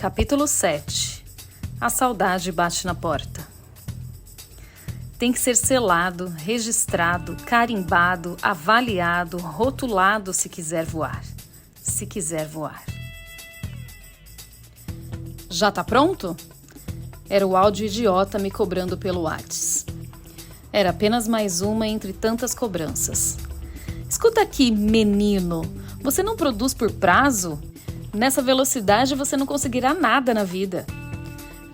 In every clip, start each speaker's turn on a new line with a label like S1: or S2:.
S1: Capítulo 7. A saudade bate na porta. Tem que ser selado, registrado, carimbado, avaliado, rotulado se quiser voar. Se quiser voar. Já tá pronto? Era o áudio idiota me cobrando pelo Whats. Era apenas mais uma entre tantas cobranças. Escuta aqui, menino. Você não produz por prazo? Nessa velocidade você não conseguirá nada na vida.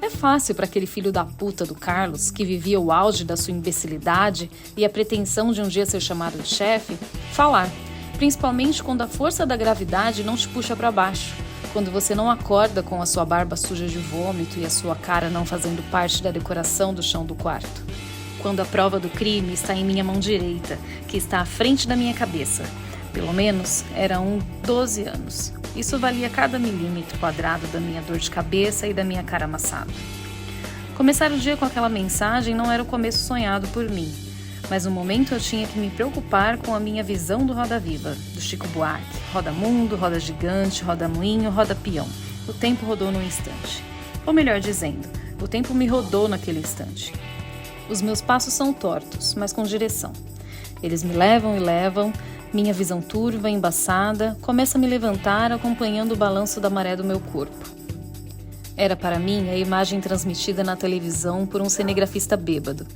S1: É fácil para aquele filho da puta do Carlos, que vivia o auge da sua imbecilidade e a pretensão de um dia ser chamado de chefe, falar, principalmente quando a força da gravidade não te puxa para baixo, quando você não acorda com a sua barba suja de vômito e a sua cara não fazendo parte da decoração do chão do quarto, quando a prova do crime está em minha mão direita, que está à frente da minha cabeça. Pelo menos eram 12 anos. Isso valia cada milímetro quadrado da minha dor de cabeça e da minha cara amassada. Começar o dia com aquela mensagem não era o começo sonhado por mim, mas no momento eu tinha que me preocupar com a minha visão do Roda Viva, do Chico Buarque, Roda Mundo, Roda Gigante, Roda Moinho, Roda Peão. O tempo rodou num instante. Ou melhor dizendo, o tempo me rodou naquele instante. Os meus passos são tortos, mas com direção. Eles me levam e levam. Minha visão turva, embaçada, começa a me levantar acompanhando o balanço da maré do meu corpo. Era para mim a imagem transmitida na televisão por um cinegrafista bêbado.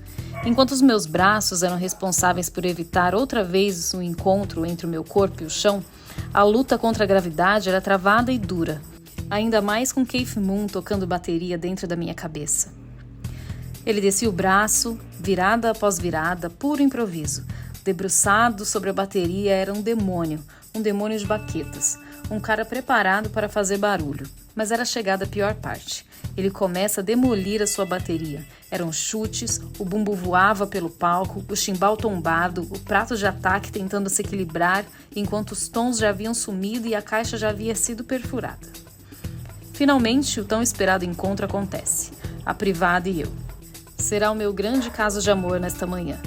S1: Enquanto os meus braços eram responsáveis por evitar outra vez o encontro entre o meu corpo e o chão, a luta contra a gravidade era travada e dura, ainda mais com Keith Moon tocando bateria dentro da minha cabeça. Ele descia o braço, virada após virada, puro improviso. Debruçado sobre a bateria era um demônio de baquetas, um cara preparado para fazer barulho. Mas era chegada a pior parte. Ele começa a demolir a sua bateria. Eram chutes, o bumbo voava pelo palco, o chimbal tombado, o prato de ataque tentando se equilibrar, enquanto os tons já haviam sumido e a caixa já havia sido perfurada. Finalmente, o tão esperado encontro acontece. A privada e eu. Será o meu grande caso de amor nesta manhã.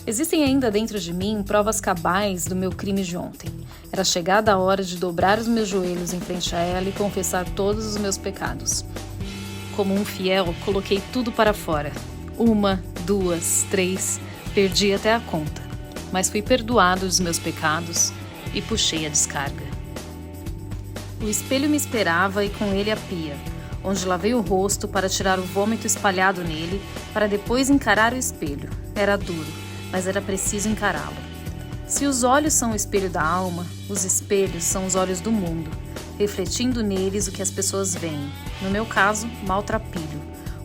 S1: Existem ainda dentro de mim provas cabais do meu crime de ontem. Era chegada a hora de dobrar os meus joelhos em frente a ela e confessar todos os meus pecados. Como um fiel, coloquei tudo para fora. 1, 2, 3, perdi até a conta. Mas fui perdoado dos meus pecados e puxei a descarga. O espelho me esperava e com ele a pia, onde lavei o rosto para tirar o vômito espalhado nele, para depois encarar o espelho. Era duro, mas era preciso encará-lo. Se os olhos são o espelho da alma, os espelhos são os olhos do mundo, refletindo neles o que as pessoas veem. No meu caso, maltrapilho,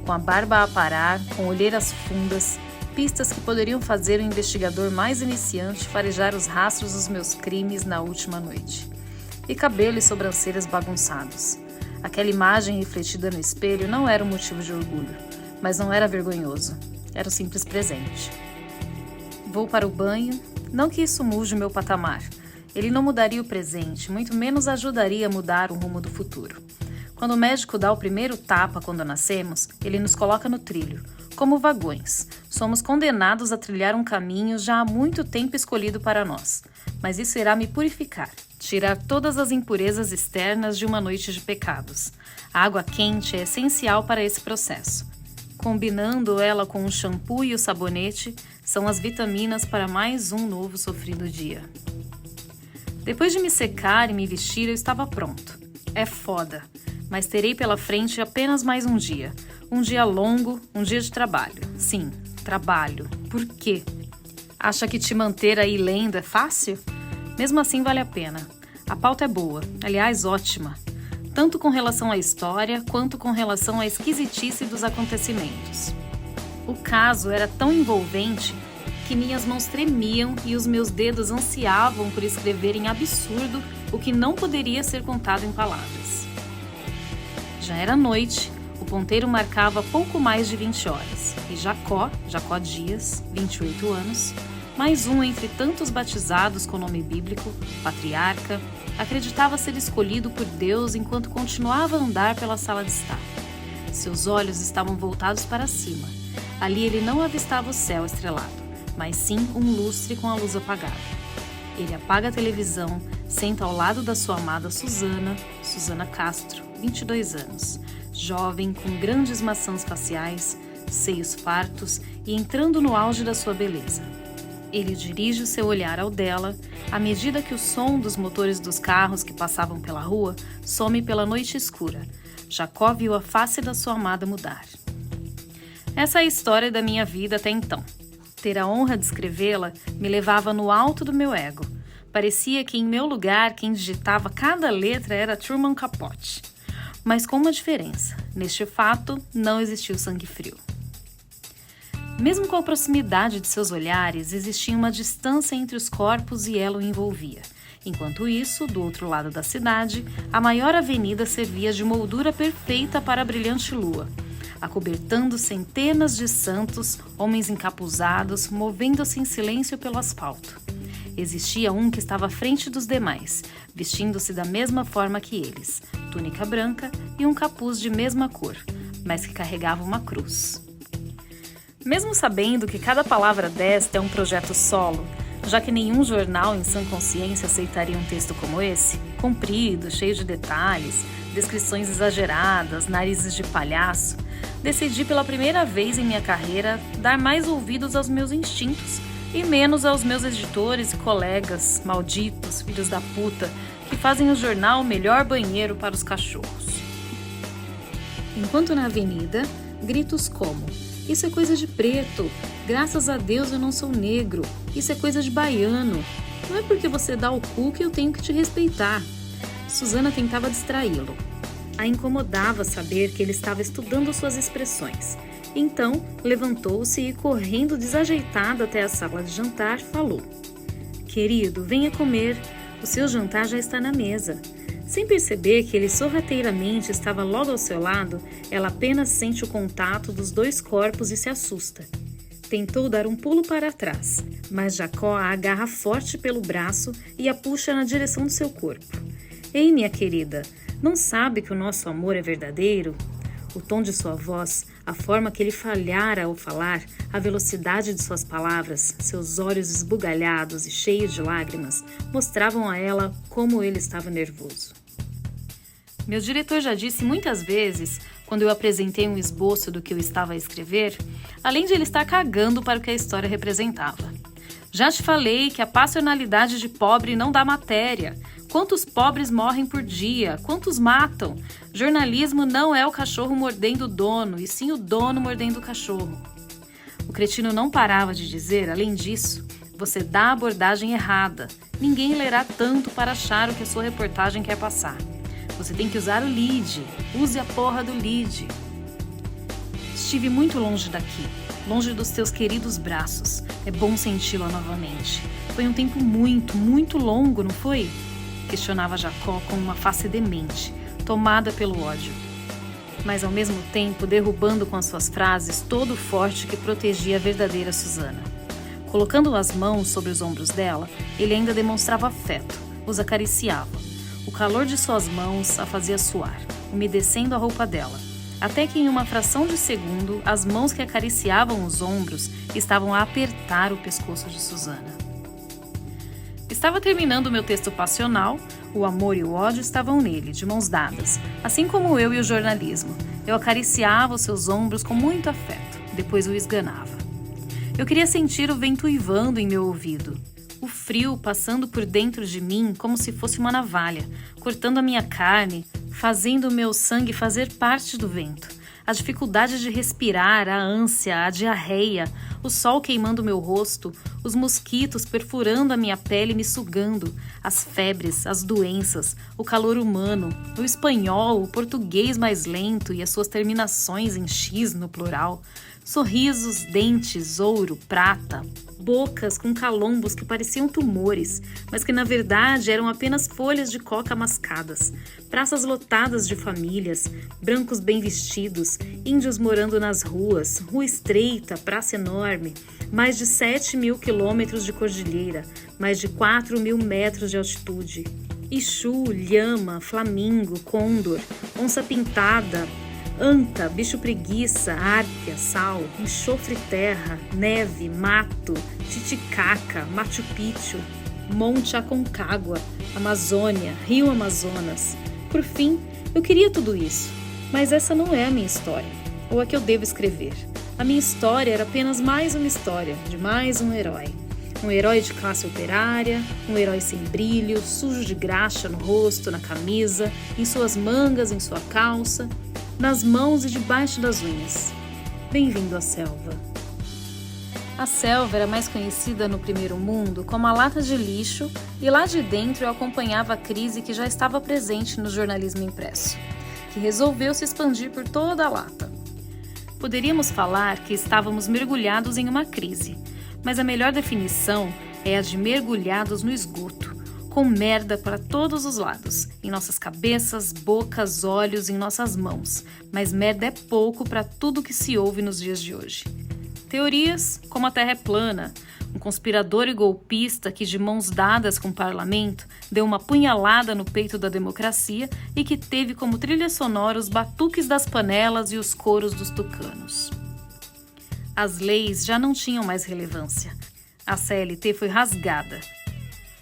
S1: com a barba a parar, com olheiras fundas, pistas que poderiam fazer o investigador mais iniciante farejar os rastros dos meus crimes na última noite. E cabelo e sobrancelhas bagunçados. Aquela imagem refletida no espelho não era um motivo de orgulho, mas não era vergonhoso. Era um simples presente. Vou para o banho, não que isso mude o meu patamar. Ele não mudaria o presente, muito menos ajudaria a mudar o rumo do futuro. Quando o médico dá o primeiro tapa quando nascemos, ele nos coloca no trilho, como vagões. Somos condenados a trilhar um caminho já há muito tempo escolhido para nós. Mas isso irá me purificar, tirar todas as impurezas externas de uma noite de pecados. A água quente é essencial para esse processo. Combinando ela com o shampoo e o sabonete, são as vitaminas para mais um novo sofrido dia. Depois de me secar e me vestir, eu estava pronto. É foda, mas terei pela frente apenas mais um dia. Um dia longo, um dia de trabalho. Sim, trabalho. Por quê? Acha que te manter aí lendo é fácil? Mesmo assim vale a pena. A pauta é boa, aliás ótima. Tanto com relação à história, quanto com relação à esquisitice dos acontecimentos. O caso era tão envolvente que minhas mãos tremiam e os meus dedos ansiavam por escrever em absurdo o que não poderia ser contado em palavras. Já era noite, o ponteiro marcava pouco mais de 20 horas, e Jacó Dias, 28 anos, mais um entre tantos batizados com nome bíblico, patriarca, acreditava ser escolhido por Deus enquanto continuava a andar pela sala de estar. Seus olhos estavam voltados para cima. Ali ele não avistava o céu estrelado, mas sim um lustre com a luz apagada. Ele apaga a televisão, senta ao lado da sua amada Susana Castro, 22 anos, jovem com grandes maçãs faciais, seios fartos e entrando no auge da sua beleza. Ele dirige o seu olhar ao dela, à medida que o som dos motores dos carros que passavam pela rua some pela noite escura. Jacó viu a face da sua amada mudar. Essa é a história da minha vida até então. Ter a honra de escrevê-la me levava no alto do meu ego. Parecia que em meu lugar quem digitava cada letra era Truman Capote. Mas com uma diferença. Neste fato, não existiu sangue frio. Mesmo com a proximidade de seus olhares, existia uma distância entre os corpos e ela o envolvia. Enquanto isso, do outro lado da cidade, a maior avenida servia de moldura perfeita para a brilhante lua, acobertando centenas de santos, homens encapuzados, movendo-se em silêncio pelo asfalto. Existia um que estava à frente dos demais, vestindo-se da mesma forma que eles, túnica branca e um capuz de mesma cor, mas que carregava uma cruz. Mesmo sabendo que cada palavra desta é um projeto solo, já que nenhum jornal em sã consciência aceitaria um texto como esse, comprido, cheio de detalhes, descrições exageradas, narizes de palhaço, decidi pela primeira vez em minha carreira dar mais ouvidos aos meus instintos e menos aos meus editores e colegas, malditos, filhos da puta, que fazem o jornal o melhor banheiro para os cachorros. Enquanto na avenida, gritos como: "Isso é coisa de preto. Graças a Deus eu não sou negro. Isso é coisa de baiano. Não é porque você dá o cu que eu tenho que te respeitar." Susana tentava distraí-lo. A incomodava saber que ele estava estudando suas expressões. Então, levantou-se e, correndo desajeitada até a sala de jantar, falou: "Querido, venha comer. O seu jantar já está na mesa." Sem perceber que ele sorrateiramente estava logo ao seu lado, ela apenas sente o contato dos dois corpos e se assusta. Tentou dar um pulo para trás, mas Jacó a agarra forte pelo braço e a puxa na direção do seu corpo. "Ei, minha querida, não sabe que o nosso amor é verdadeiro?" O tom de sua voz, a forma que ele falhara ao falar, a velocidade de suas palavras, seus olhos esbugalhados e cheios de lágrimas, mostravam a ela como ele estava nervoso. Meu diretor já disse muitas vezes, quando eu apresentei um esboço do que eu estava a escrever, além de ele estar cagando para o que a história representava: "Já te falei que a passionalidade de pobre não dá matéria. Quantos pobres morrem por dia? Quantos matam? Jornalismo não é o cachorro mordendo o dono, e sim o dono mordendo o cachorro." O cretino não parava de dizer, além disso: "Você dá a abordagem errada. Ninguém lerá tanto para achar o que a sua reportagem quer passar. Você tem que usar o lead. Use a porra do lead." Estive muito longe daqui, longe dos teus queridos braços. É bom senti-la novamente. Foi um tempo muito, muito longo, não foi? Questionava Jacó com uma face demente, tomada pelo ódio, mas ao mesmo tempo derrubando com as suas frases todo o forte que protegia a verdadeira Susana. Colocando as mãos sobre os ombros dela, ele ainda demonstrava afeto, os acariciava. O calor de suas mãos a fazia suar, umedecendo a roupa dela, até que em uma fração de segundo, as mãos que acariciavam os ombros estavam a apertar o pescoço de Susana. Estava terminando o meu texto passional, o amor e o ódio estavam nele, de mãos dadas, assim como eu e o jornalismo. Eu acariciava os seus ombros com muito afeto, depois o esganava. Eu queria sentir o vento uivando em meu ouvido, o frio passando por dentro de mim como se fosse uma navalha, cortando a minha carne, fazendo o meu sangue fazer parte do vento. A dificuldade de respirar, a ânsia, a diarreia, o sol queimando meu rosto, os mosquitos perfurando a minha pele e me sugando, as febres, as doenças, o calor humano, o espanhol, o português mais lento e as suas terminações em X no plural, sorrisos, dentes, ouro, prata, bocas com calombos que pareciam tumores, mas que na verdade eram apenas folhas de coca mascadas, praças lotadas de famílias, brancos bem vestidos, índios morando nas ruas, rua estreita, praça enorme, mais de 7.000 quilômetros de cordilheira, mais de 4.000 metros de altitude. Ichu, lhama, flamingo, côndor, onça pintada, anta, bicho preguiça, árpia, sal, enxofre terra, neve, mato, Titicaca, Machu Picchu, Monte Aconcagua, Amazônia, Rio Amazonas. Por fim, Eu queria tudo isso, mas essa não é a minha história, ou a que eu devo escrever. A minha história era apenas mais uma história de mais um herói. Um herói de classe operária, um herói sem brilho, sujo de graxa no rosto, na camisa, em suas mangas, em sua calça, nas mãos e debaixo das unhas. Bem-vindo à selva. A selva era mais conhecida no primeiro mundo como a lata de lixo, e lá de dentro eu acompanhava a crise que já estava presente no jornalismo impresso, que resolveu se expandir por toda a lata. Poderíamos falar que estávamos mergulhados em uma crise, mas a melhor definição é a de mergulhados no esgoto, com merda para todos os lados, em nossas cabeças, bocas, olhos, em nossas mãos, mas merda é pouco para tudo que se ouve nos dias de hoje. Teorias como a Terra é plana, um conspirador e golpista que, de mãos dadas com o parlamento, deu uma punhalada no peito da democracia e que teve como trilha sonora os batuques das panelas e os coros dos tucanos. As leis já não tinham mais relevância. A CLT foi rasgada.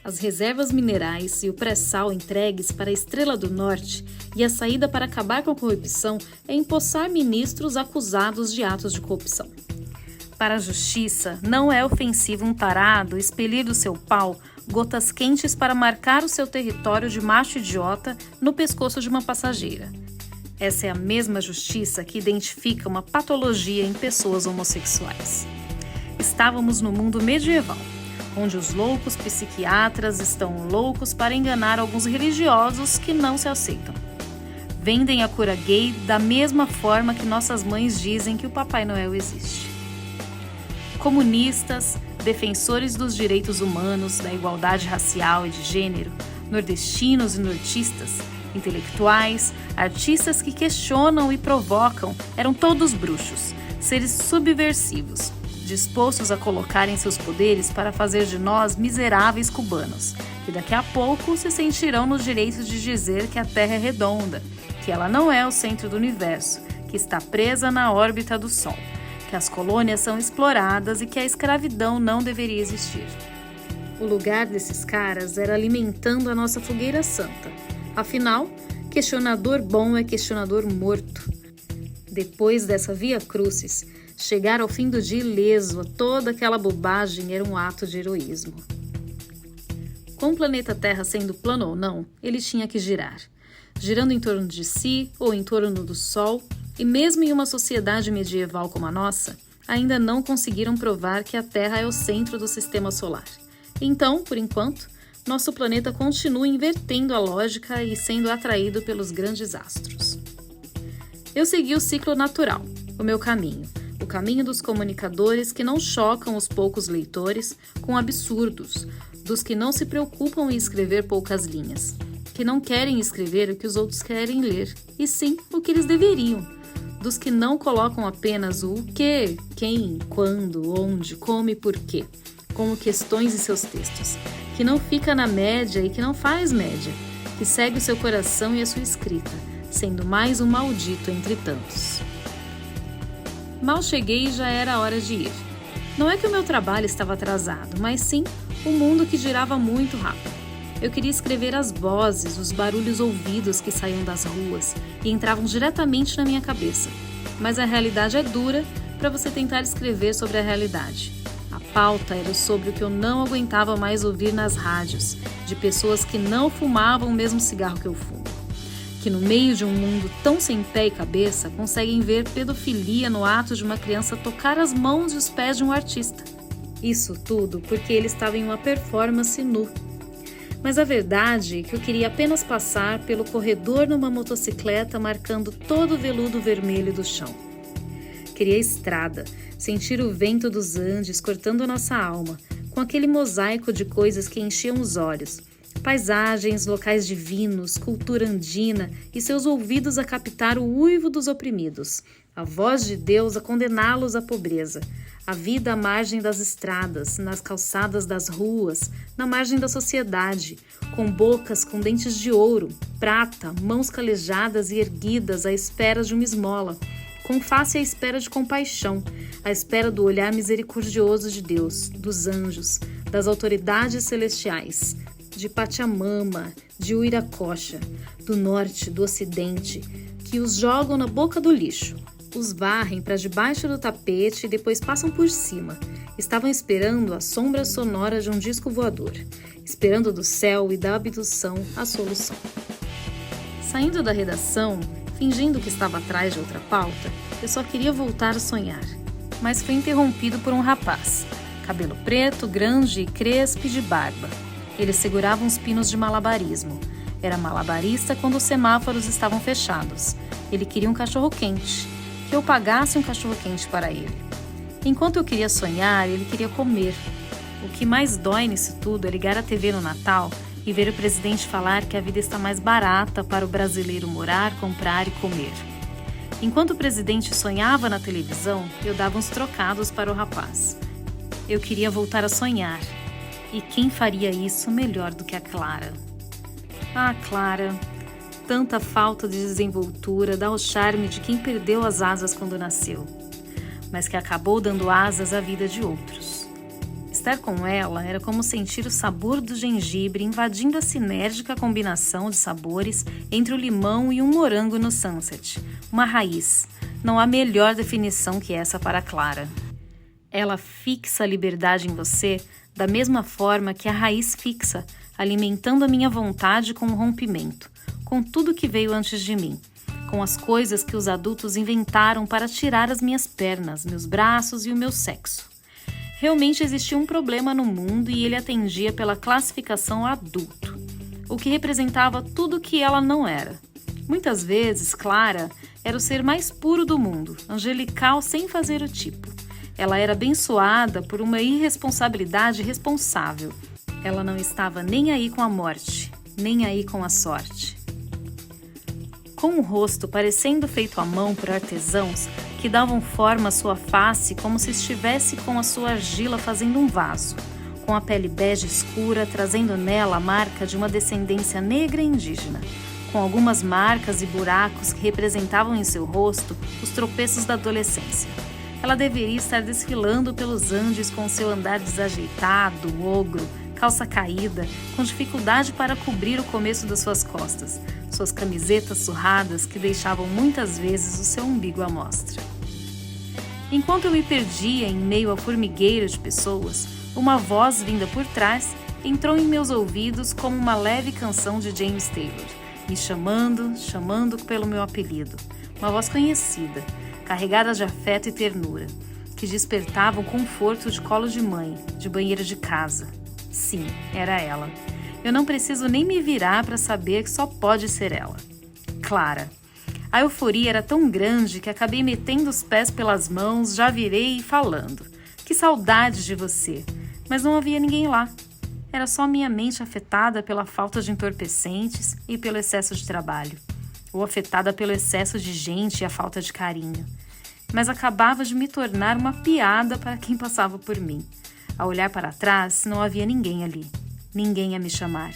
S1: As reservas minerais e o pré-sal entregues para a Estrela do Norte e a saída para acabar com a corrupção é empossar ministros acusados de atos de corrupção. Para a justiça, não é ofensivo um tarado expelir do seu pau gotas quentes para marcar o seu território de macho idiota no pescoço de uma passageira. Essa é a mesma justiça que identifica uma patologia em pessoas homossexuais. Estávamos no mundo medieval, onde os loucos psiquiatras estão loucos para enganar alguns religiosos que não se aceitam. Vendem a cura gay da mesma forma que nossas mães dizem que o Papai Noel existe. Comunistas, defensores dos direitos humanos, da igualdade racial e de gênero, nordestinos e nortistas, intelectuais, artistas que questionam e provocam, eram todos bruxos, seres subversivos, dispostos a colocarem seus poderes para fazer de nós miseráveis cubanos, que daqui a pouco se sentirão no direito de dizer que a Terra é redonda, que ela não é o centro do universo, que está presa na órbita do Sol, que as colônias são exploradas e que a escravidão não deveria existir. O lugar desses caras era alimentando a nossa fogueira santa. Afinal, questionador bom é questionador morto. Depois dessa via crucis, chegar ao fim do dia ileso a toda aquela bobagem era um ato de heroísmo. Com o planeta Terra sendo plano ou não, ele tinha que girar. Girando em torno de si ou em torno do Sol, e mesmo em uma sociedade medieval como a nossa, ainda não conseguiram provar que a Terra é o centro do sistema solar. Então, por enquanto, nosso planeta continua invertendo a lógica e sendo atraído pelos grandes astros. Eu segui o ciclo natural, o meu caminho, o caminho dos comunicadores que não chocam os poucos leitores com absurdos, dos que não se preocupam em escrever poucas linhas, que não querem escrever o que os outros querem ler, e sim o que eles deveriam, dos que não colocam apenas o que, quem, quando, onde, como e porquê, como questões em seus textos, que não fica na média e que não faz média, que segue o seu coração e a sua escrita, sendo mais um maldito entre tantos. Mal cheguei e já era hora de ir. Não é que o meu trabalho estava atrasado, mas sim o mundo que girava muito rápido. Eu queria escrever as vozes, os barulhos ouvidos que saíam das ruas e entravam diretamente na minha cabeça. Mas a realidade é dura para você tentar escrever sobre a realidade. A pauta era sobre o que eu não aguentava mais ouvir nas rádios, de pessoas que não fumavam o mesmo cigarro que eu fumo, que no meio de um mundo tão sem pé e cabeça conseguem ver pedofilia no ato de uma criança tocar as mãos e os pés de um artista. Isso tudo porque ele estava em uma performance nu. Mas a verdade é que eu queria apenas passar pelo corredor numa motocicleta marcando todo o veludo vermelho do chão. Queria estrada, sentir o vento dos Andes cortando a nossa alma, com aquele mosaico de coisas que enchiam os olhos. Paisagens, locais divinos, cultura andina e seus ouvidos a captar o uivo dos oprimidos, a voz de Deus a condená-los à pobreza, a vida à margem das estradas, nas calçadas das ruas, na margem da sociedade, com bocas com dentes de ouro, prata, mãos calejadas e erguidas à espera de uma esmola, com face à espera de compaixão, à espera do olhar misericordioso de Deus, dos anjos, das autoridades celestiais, de Pachamama, de Uiracocha, do norte, do ocidente, que os jogam na boca do lixo, os varrem para debaixo do tapete e depois passam por cima. Estavam esperando a sombra sonora de um disco voador, esperando do céu e da abdução a solução. Saindo da redação, fingindo que estava atrás de outra pauta, eu só queria voltar a sonhar. Mas fui interrompido por um rapaz, cabelo preto, grande e crespo e de barba. Ele segurava uns pinos de malabarismo. Era malabarista quando os semáforos estavam fechados. Ele queria um cachorro-quente, que eu pagasse um cachorro-quente para ele. Enquanto eu queria sonhar, ele queria comer. O que mais dói nisso tudo é ligar a TV no Natal e ver o presidente falar que a vida está mais barata para o brasileiro morar, comprar e comer. Enquanto o presidente sonhava na televisão, eu dava uns trocados para o rapaz. Eu queria voltar a sonhar. E quem faria isso melhor do que a Clara? Ah, Clara, tanta falta de desenvoltura dá o charme de quem perdeu as asas quando nasceu, mas que acabou dando asas à vida de outros. Estar com ela era como sentir o sabor do gengibre invadindo a sinérgica combinação de sabores entre o limão e um morango no sunset. Uma raiz. Não há melhor definição que essa para a Clara. Ela fixa a liberdade em você da mesma forma que a raiz fixa, alimentando a minha vontade com o rompimento, com tudo que veio antes de mim, com as coisas que os adultos inventaram para tirar as minhas pernas, meus braços e o meu sexo. Realmente existia um problema no mundo e ele atendia pela classificação adulto, o que representava tudo o que ela não era. Muitas vezes, Clara era o ser mais puro do mundo, angelical sem fazer o tipo. Ela era abençoada por uma irresponsabilidade responsável. Ela não estava nem aí com a morte, nem aí com a sorte. Com o rosto parecendo feito à mão por artesãos que davam forma à sua face como se estivesse com a sua argila fazendo um vaso, com a pele bege escura trazendo nela a marca de uma descendência negra e indígena, com algumas marcas e buracos que representavam em seu rosto os tropeços da adolescência. Ela deveria estar desfilando pelos Andes com seu andar desajeitado, ogro, calça caída, com dificuldade para cobrir o começo das suas costas, suas camisetas surradas que deixavam muitas vezes o seu umbigo à mostra. Enquanto eu me perdia em meio ao formigueiro de pessoas, uma voz vinda por trás entrou em meus ouvidos como uma leve canção de James Taylor, me chamando pelo meu apelido, uma voz conhecida, carregada de afeto e ternura, que despertava o conforto de colo de mãe, de banheiro de casa. Sim, era ela. Eu não preciso nem me virar para saber que só pode ser ela. Clara. A euforia era tão grande que acabei metendo os pés pelas mãos, já virei e falando. Que saudade de você! Mas não havia ninguém lá. Era só minha mente afetada pela falta de entorpecentes e pelo excesso de trabalho. Ou afetada pelo excesso de gente e a falta de carinho. Mas acabava de me tornar uma piada para quem passava por mim. Ao olhar para trás, não havia ninguém ali. Ninguém a me chamar.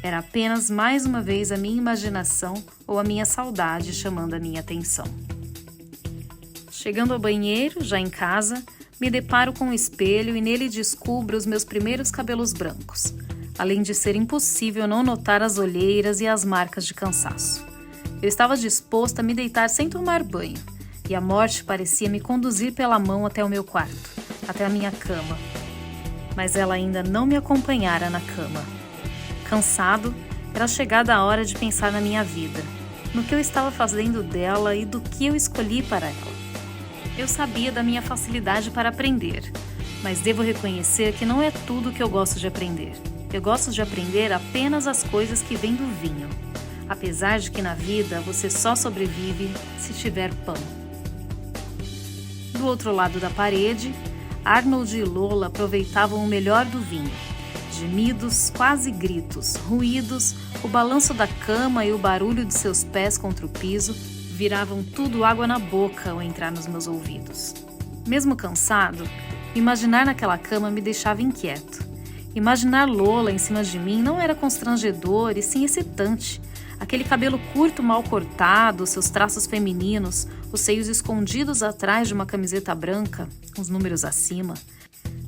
S1: Era apenas mais uma vez a minha imaginação ou a minha saudade chamando a minha atenção. Chegando ao banheiro, já em casa, me deparo com o espelho e nele descubro os meus primeiros cabelos brancos, além de ser impossível não notar as olheiras e as marcas de cansaço. Eu estava disposta a me deitar sem tomar banho, e a morte parecia me conduzir pela mão até o meu quarto, até a minha cama. Mas ela ainda não me acompanhara na cama. Cansado, era chegada a hora de pensar na minha vida, no que eu estava fazendo dela e do que eu escolhi para ela. Eu sabia da minha facilidade para aprender, mas devo reconhecer que não é tudo que eu gosto de aprender. Eu gosto de aprender apenas as coisas que vêm do vinho, apesar de que na vida você só sobrevive se tiver pão. Do outro lado da parede, Arnold e Lola aproveitavam o melhor do vinho. Gemidos, quase gritos, ruídos, o balanço da cama e o barulho de seus pés contra o piso viravam tudo água na boca ao entrar nos meus ouvidos. Mesmo cansado, imaginar naquela cama me deixava inquieto. Imaginar Lola em cima de mim não era constrangedor e sim excitante. Aquele cabelo curto mal cortado, seus traços femininos, os seios escondidos atrás de uma camiseta branca, uns números acima.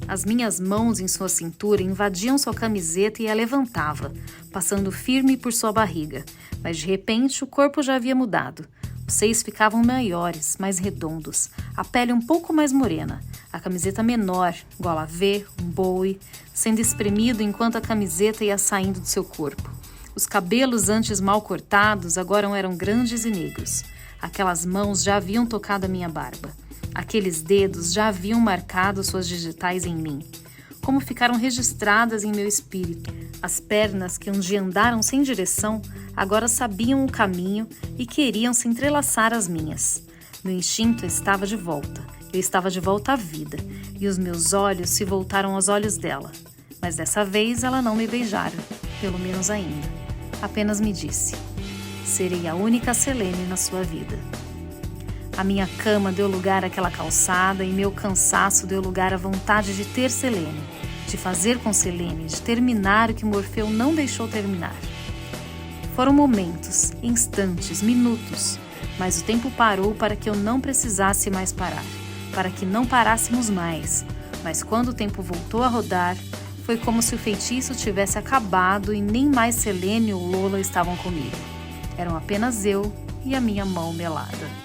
S1: As minhas mãos em sua cintura invadiam sua camiseta e a levantava, passando firme por sua barriga. Mas de repente o corpo já havia mudado. Os seios ficavam maiores, mais redondos, a pele um pouco mais morena, a camiseta menor, gola V, um bowie, sendo espremido enquanto a camiseta ia saindo do seu corpo. Os cabelos antes mal cortados agora eram grandes e negros. Aquelas mãos já haviam tocado a minha barba. Aqueles dedos já haviam marcado suas digitais em mim. Como ficaram registradas em meu espírito. As pernas que um dia andaram sem direção, agora sabiam o caminho e queriam se entrelaçar às minhas. Meu instinto estava de volta. Eu estava de volta à vida, e os meus olhos se voltaram aos olhos dela. Mas dessa vez ela não me beijara, pelo menos ainda. Apenas me disse: serei a única Selene na sua vida. A minha cama deu lugar àquela calçada e meu cansaço deu lugar à vontade de ter Selene, de fazer com Selene, de terminar o que Morfeu não deixou terminar. Foram momentos, instantes, minutos, mas o tempo parou para que eu não precisasse mais parar, para que não parássemos mais. Mas quando o tempo voltou a rodar, foi como se o feitiço tivesse acabado e nem mais Selene ou Lola estavam comigo. Eram apenas eu e a minha mão melada.